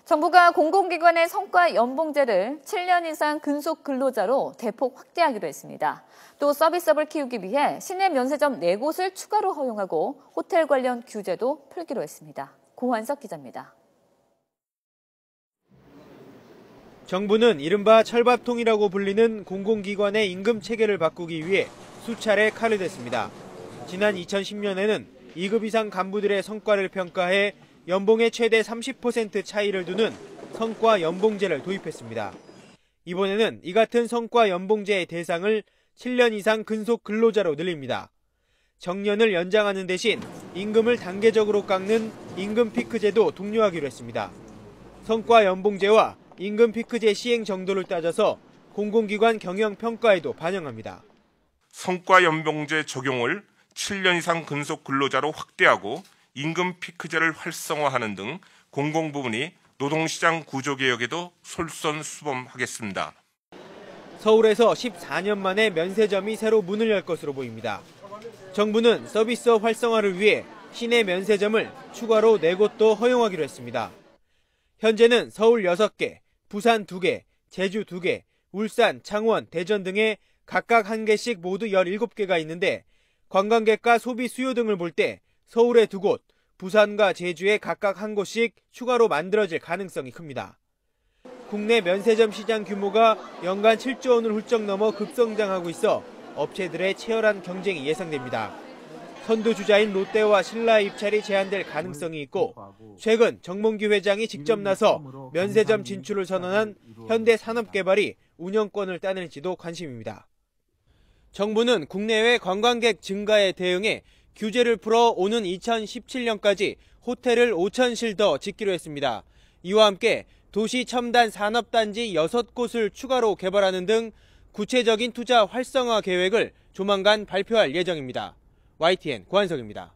정부가 공공기관의 성과 연봉제를 7년 이상 근속 근로자로 대폭 확대하기로 했습니다. 또 서비스업을 키우기 위해 시내 면세점 4곳을 추가로 허용하고 호텔 관련 규제도 풀기로 했습니다. 고환석 기자입니다. 정부는 이른바 철밥통이라고 불리는 공공기관의 임금 체계를 바꾸기 위해 수차례 칼을 댔습니다. 지난 2010년에는 2급 이상 간부들의 성과를 평가해 연봉의 최대 30% 차이를 두는 성과 연봉제를 도입했습니다. 이번에는 이 같은 성과 연봉제의 대상을 7년 이상 근속 근로자로 늘립니다. 정년을 연장하는 대신 임금을 단계적으로 깎는 임금 피크제도 독려하기로 했습니다. 성과 연봉제와 임금 피크제 시행 정도를 따져서 공공기관 경영 평가에도 반영합니다. 성과 연봉제 적용을 7년 이상 근속 근로자로 확대하고 임금 피크제를 활성화하는 등 공공부문이 노동시장 구조개혁에도 솔선수범하겠습니다. 서울에서 14년 만에 면세점이 새로 문을 열 것으로 보입니다. 정부는 서비스업 활성화를 위해 시내 면세점을 추가로 4곳도 허용하기로 했습니다. 현재는 서울 6개, 부산 2개, 제주 2개, 울산, 창원, 대전 등에 각각 1개씩 모두 17개가 있는데 관광객과 소비 수요 등을 볼 때 서울에 2곳, 부산과 제주에 각각 1곳씩 추가로 만들어질 가능성이 큽니다. 국내 면세점 시장 규모가 연간 7조 원을 훌쩍 넘어 급성장하고 있어 업체들의 치열한 경쟁이 예상됩니다. 선두주자인 롯데와 신라의 입찰이 제한될 가능성이 있고 최근 정몽규 회장이 직접 나서 면세점 진출을 선언한 현대산업개발이 운영권을 따낼지도 관심입니다. 정부는 국내외 관광객 증가에 대응해 규제를 풀어 오는 2017년까지 호텔을 5,000실 더 짓기로 했습니다. 이와 함께 도시 첨단 산업단지 6곳을 추가로 개발하는 등 구체적인 투자 활성화 계획을 조만간 발표할 예정입니다. YTN 고한석입니다.